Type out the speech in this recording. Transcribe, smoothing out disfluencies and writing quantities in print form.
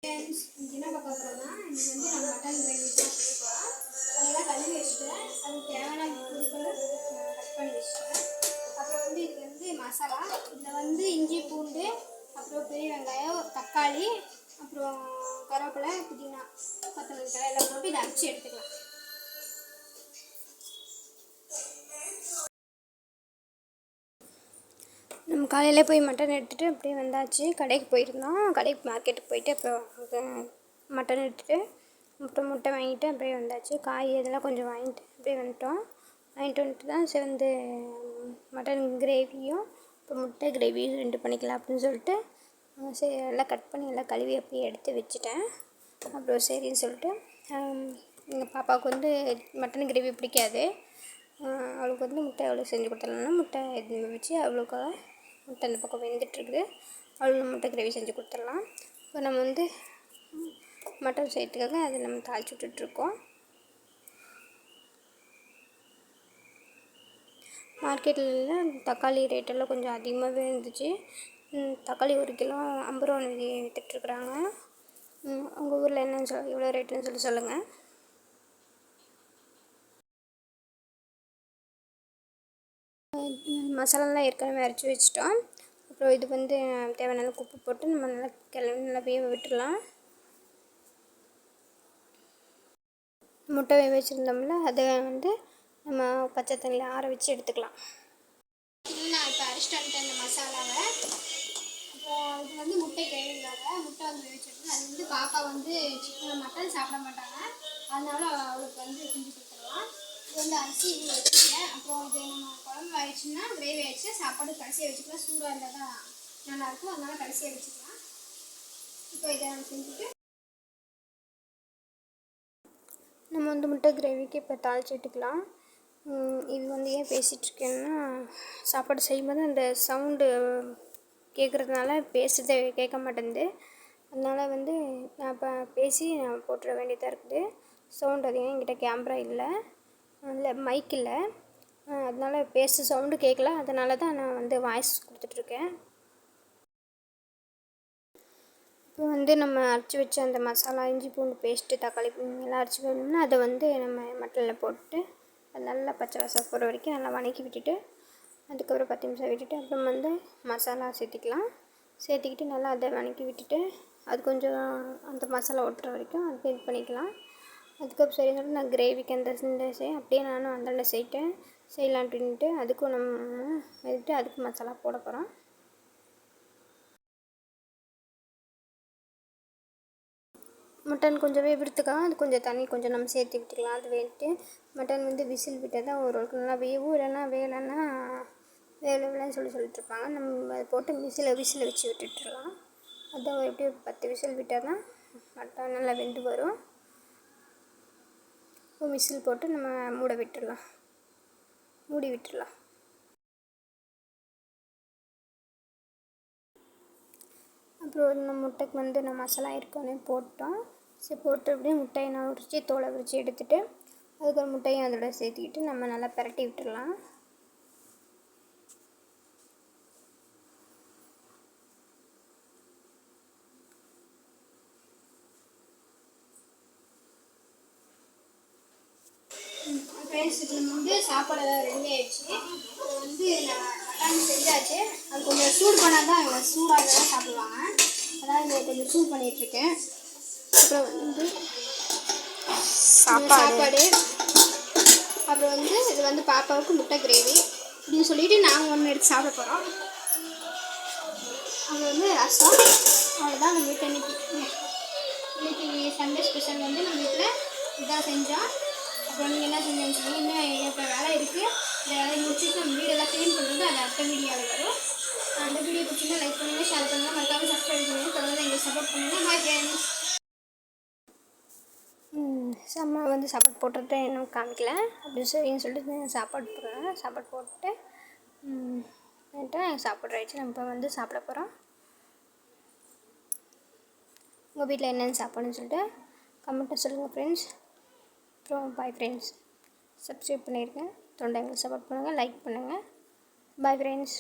Friends இன்னைக்கு என்ன பார்க்க போகிறோம்னா இன்னைக்கு வந்து நம்ம மட்டன் கிரேவி தான் செய்ய போகிறோம். அதெல்லாம் கழுவி வச்சுட்டேன். அதுக்கு தேவையான பொருட்களை கட் பண்ணி வச்சுட்டேன். அப்புறம் வந்து இது வந்து மசாலா. இதில் வந்து இஞ்சி பூண்டு, அப்புறம் பெரிய வெங்காயம், தக்காளி, அப்புறம் கருவேப்பிலை, புதினா, கொத்தமல்லி தழை எல்லாம் போட்டு இதை அரைச்சி எடுத்துக்கலாம். நம்ம காலையிலே போய் மட்டன் எடுத்துகிட்டு அப்படியே வந்தாச்சு. கடைக்கு போயிருந்தோம். மார்க்கெட்டுக்கு போயிட்டு அப்புறம் மட்டன் எடுத்துகிட்டு அப்புறம் முட்டை வாங்கிட்டு அப்படியே வந்தாச்சு. காய் இதெல்லாம் கொஞ்சம் வாங்கிட்டு அப்படியே வந்துட்டு தான் சரி வந்து மட்டன் கிரேவியும் அப்புறம் முட்டை கிரேவியும் 2 பண்ணிக்கலாம் அப்படின்னு சொல்லிட்டு சரி எல்லாம் கட் பண்ணி எல்லாம் கழுவி அப்படியே எடுத்து வச்சுட்டேன். அப்புறம் சரின்னு சொல்லிட்டு எங்கள் பாப்பாவுக்கு வந்து மட்டன் கிரேவி பிடிக்காது. அவளுக்கு வந்து முட்டை எவ்வளோ செஞ்சு கொடுத்துடலாம்னா முட்டை வச்சு அவளுக்காக முட்டை அந்த பக்கம் வெந்துட்டுருக்குது. அவளுக்கு முட்டை கிரேவி செஞ்சு கொடுத்துடலாம். இப்போ நம்ம வந்து மட்டன் செய்யறதுக்காக அதை நம்ம தாளிச்சு விட்டுட்ருக்கோம். மார்க்கெட்டில் தக்காளி ரேட்டெல்லாம் கொஞ்சம் அதிகமாகவே இருந்துச்சு. தக்காளி 1 கிலோ 50 ரூபா விற்றுட்ருக்குறாங்க. உங்கள் ஊரில் என்னன்னு எவ்வளோ ரேட்டுன்னு சொல்லுங்கள். மசாலாலாம் ஏற்கனவே அரைச்சி வச்சிட்டோம். அப்புறம் இது வந்து தேவையான உப்பு போட்டு நம்ம நல்லா வேக விட்டுடலாம். முட்டை வேக வச்சுருந்தோம்ல அதை வந்து நம்ம பச்சை தண்ணியில் ஆற வச்சு எடுத்துக்கலாம். நான் இப்போ அரைச்சிட்டு வந்துட்டேன் இந்த மசாலாவை. அப்புறம் இது வந்து முட்டை கிரேவிக்காக முட்டை வந்து வச்சுருக்கேன். அது வந்து பாப்பா வந்து மட்டன் சாப்பிட மாட்டாங்க, அதனால அவளுக்கு வந்து செஞ்சு கொடுத்துடலாம். இது வந்து அரிசி வச்சுருக்கேன். அப்புறம் இது நம்ம குழம்பு ஆயிடுச்சுன்னா கிரேவி ஆயிடுச்சு சாப்பாடு கடைசியாக வச்சுக்கலாம். சூடாக இருந்தால் தான் நல்லாயிருக்கும், அதனால கடைசியாக வச்சுக்கலாம். இப்போ இதை நம்ம செஞ்சுட்டு நம்ம வந்து முட்டை கிரேவிக்கு இப்போ தாளிச்சு விட்டுக்கலாம். இது வந்து ஏன் பேசிகிட்ருக்கேன்னா சாப்பாடு செய்யும்போது அந்த சவுண்டு கேட்குறதுனால பேசுறதே கேட்க மாட்டேங்குது. அதனால் வந்து நான் இப்போ பேசி நான் போட்டுற வேண்டியதாக இருக்குது. சவுண்ட் அதிகம் என்கிட்ட கேமரா இல்லை மைக் இல்லை, அதனால் சவுண்டு கேட்கல. அதனால தான் நான் வந்து வாய்ஸ் கொடுத்துட்ருக்கேன். இப்போ வந்து நம்ம அரைச்சி வச்ச அந்த மசாலா இஞ்சி பூண்டு பேஸ்ட்டு தக்காளி எல்லாம் அரைச்சி வேணும்னா அதை வந்து நம்ம மட்டனில் போட்டு அது நல்லா பச்சை வாசம் போகிற வரைக்கும் நல்லா வதக்கி விட்டுட்டு அதுக்கப்புறம் 10 நிமிஷம் விட்டுட்டு அப்புறம் வந்து மசாலா சேர்த்திக்கிட்டு நல்லா அதை வதக்கி விட்டுட்டு அது கொஞ்சம் அந்த மசாலா ஒட்டுற வரைக்கும் அது இது பண்ணிக்கலாம். அதுக்கப்புறம் சரி சொல்லிட்டு நான் கிரேவிக்கு அந்த அப்படியே நானும் அந்தாண்ட செய்யலான்ட்டு அதுக்கும் நம்ம வந்துட்டு அதுக்கு மசாலா போட போகிறோம். மட்டன் கொஞ்சம் வேகிறதுக்காக அது கொஞ்சம் தண்ணி கொஞ்சம் நம்ம சேர்த்து விட்டுக்கலாம். அது வேகிட்டு மட்டன் வந்து விசில் விட்டால் தான் ஓரளவுக்கு நல்லா வேகும், இல்லைன்னா வேகலைன்னு சொல்லிட்டுருப்பாங்க. நம்ம அதை போட்டு விசில் வச்சு விட்டுட்டுருலாம். அதான் எப்படி 10 விசில் விட்டால் தான் மட்டன் நல்லா வெந்து வரும். விசில் போட்டு நம்ம மூடி விட்டுடலாம். அப்புறம் நம்ம முட்டைக்கு வந்து நம்ம மசாலா இருக்கோன்னே போட்டோம். சரி போட்டு அப்படியே முட்டையை நான் உரித்து தோலை உரித்து எடுத்துகிட்டு அதுக்கப்புறம் முட்டையும் அதோட சேர்த்துக்கிட்டு நம்ம நல்லா பிரட்டி விட்டுடலாம். ஃப்ரெண்ட்ஸுக்கு வந்து சாப்பாடு ரெடி ஆகிடுச்சு. வந்து மட்டன் செஞ்சாச்சு. அது கொஞ்சம் சூடு பண்ணால் தான் இவங்க சூடாக தான் சாப்பிடுவாங்க, அதாவது கொஞ்சம் சூடு பண்ணிகிட்ருக்கேன். அப்புறம் வந்து சாப்பாடு அப்புறம் வந்து இது வந்து பாப்பாவுக்கு முட்டை கிரேவி அப்படின்னு சொல்லிட்டு நாங்கள் ஒன்று எடுத்து சாப்பிட போகிறோம். அப்புறம் வந்து ரசம். அவ்வளோதான் நம்ம வீட்டில் இன்னைக்கு சண்டே ஸ்பெஷல் வந்து நம்ம வீட்டில் இதான் செஞ்சோம். அப்புறம் நீங்கள் என்ன செஞ்சோன்னு சொல்லி இன்னும் இப்போ வேலை இருக்குது. இந்த வேலையை முடிச்சுட்டு நம்ம வீடெல்லாம் க்ளீன் பண்ணுறது அது அடுத்த வீடியோவில் வரும். அந்த வீடியோ பிடிச்சிங்கன்னா லைக் பண்ணுங்கள், ஷேர் பண்ணுங்கள், மறக்காமல் சப்ஸ்கிரைப் பண்ணுங்கள், தொடர்ந்து எங்களுக்கு சப்போர்ட் பண்ணுங்கள். Bye friends. அம்மா வந்து சாப்பாடு போட்டுட்டு இன்னும் காமிக்கல அப்படின்னு சொல்லிட்டு சாப்பாடு போடுறேன். சாப்பாடு போட்டு சாப்பாடு ஆகிடுச்சு. நம்ம இப்போ வந்து சாப்பிட போகிறோம். உங்கள் வீட்டில் என்னென்னு சாப்பாடுன்னு சொல்லிட்டு கமெண்ட்டில் சொல்லுங்கள் ஃப்ரெண்ட்ஸ். அப்புறம் பாய் ஃப்ரெண்ட்ஸ். சப்ஸ்கிரைப் பண்ணியிருக்கேன், தொடர்ந்து எங்களுக்கு சப்போர்ட் பண்ணுங்கள், லைக் பண்ணுங்கள். Bye friends.